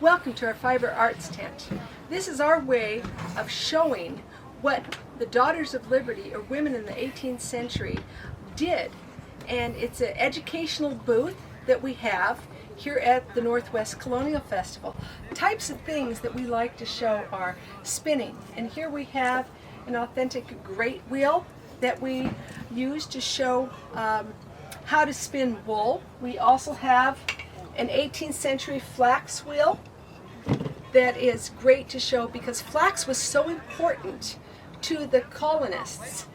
Welcome to our Fiber Arts tent. This is our way of showing what the Daughters of Liberty, or women in the 18th century, did. And it's an educational booth that we have here at the Northwest Colonial Festival. Types of things that we like to show are spinning. And here we have an authentic grate wheel that we use to show how to spin wool. We also have an 18th century flax wheel that is great to show because flax was so important to the colonists.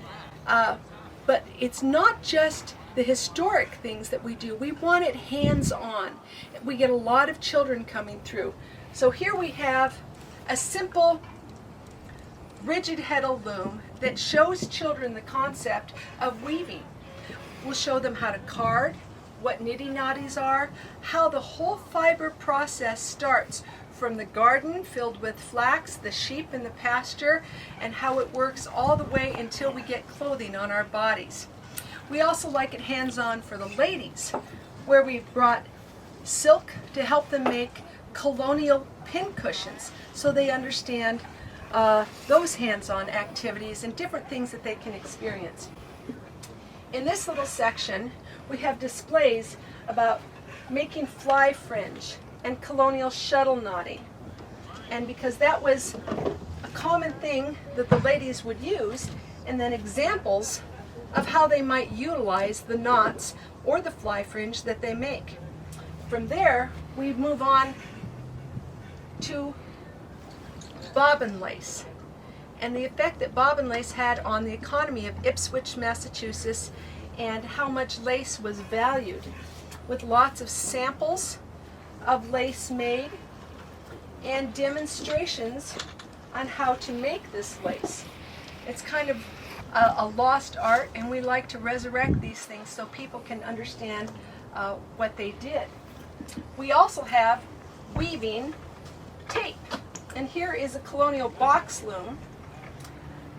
But it's not just the historic things that we do. We want it hands-on. We get a lot of children coming through. So here we have a simple rigid heddle loom that shows children the concept of weaving. We'll show them how to card, what niddy-noddies are, how the whole fiber process starts from the garden filled with flax, the sheep in the pasture, and how it works all the way until we get clothing on our bodies. We also like it hands-on for the ladies, where we brought silk to help them make colonial pin cushions so they understand those hands-on activities and different things that they can experience. In this little section, we have displays about making fly fringe and colonial shuttle knotting. And because that was a common thing that the ladies would use, and then examples of how they might utilize the knots or the fly fringe that they make. From there, we move on to bobbin lace and the effect that bobbin lace had on the economy of Ipswich, Massachusetts, and how much lace was valued, with lots of samples of lace made and demonstrations on how to make this lace. It's kind of a lost art, and we like to resurrect these things so people can understand what they did. We also have weaving tape, and here is a colonial box loom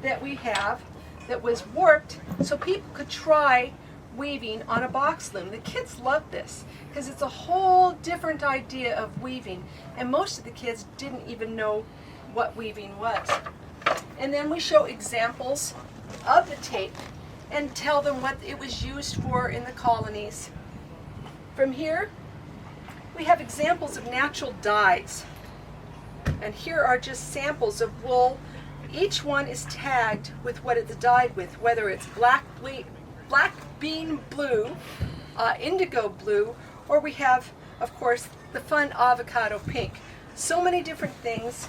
that we have that was warped so people could try weaving on a box loom. The kids love this because it's a whole different idea of weaving, and most of the kids didn't even know what weaving was. And then we show examples of the tape and tell them what it was used for in the colonies. From here, we have examples of natural dyes, and here are just samples of wool. Each one is tagged with what it's dyed with, whether it's black bean blue, indigo blue, or we have, of course, the fun avocado pink. So many different things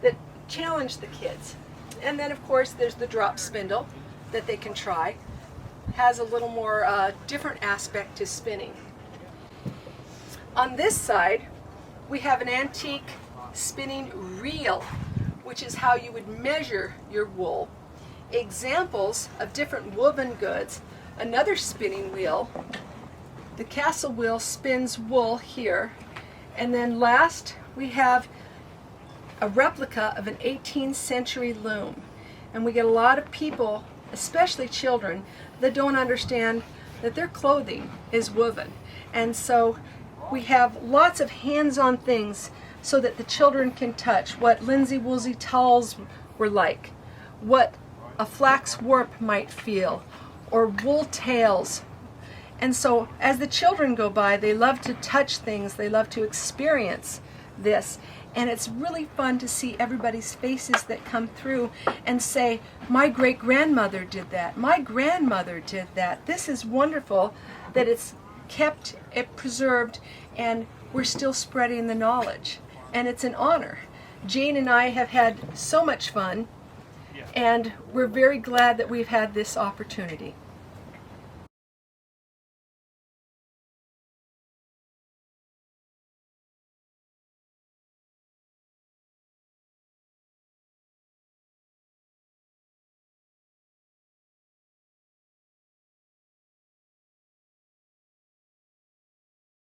that challenge the kids. And then, of course, there's the drop spindle that they can try. Has a little more different aspect to spinning. On this side, we have an antique spinning reel, which is how you would measure your wool. Examples of different woven goods. Another spinning wheel. The castle wheel spins wool here. And then last, we have a replica of an 18th century loom. And we get a lot of people, especially children, that don't understand that their clothing is woven. And so we have lots of hands-on things so that the children can touch what linsey woolsey towels were like, what a flax warp might feel, or wool tails. And so as the children go by, they love to touch things, they love to experience this. And it's really fun to see everybody's faces that come through and say, my great-grandmother did that, my grandmother did that. This is wonderful that it's kept, it preserved, and we're still spreading the knowledge. And it's an honor. Jane and I have had so much fun, and we're very glad that we've had this opportunity.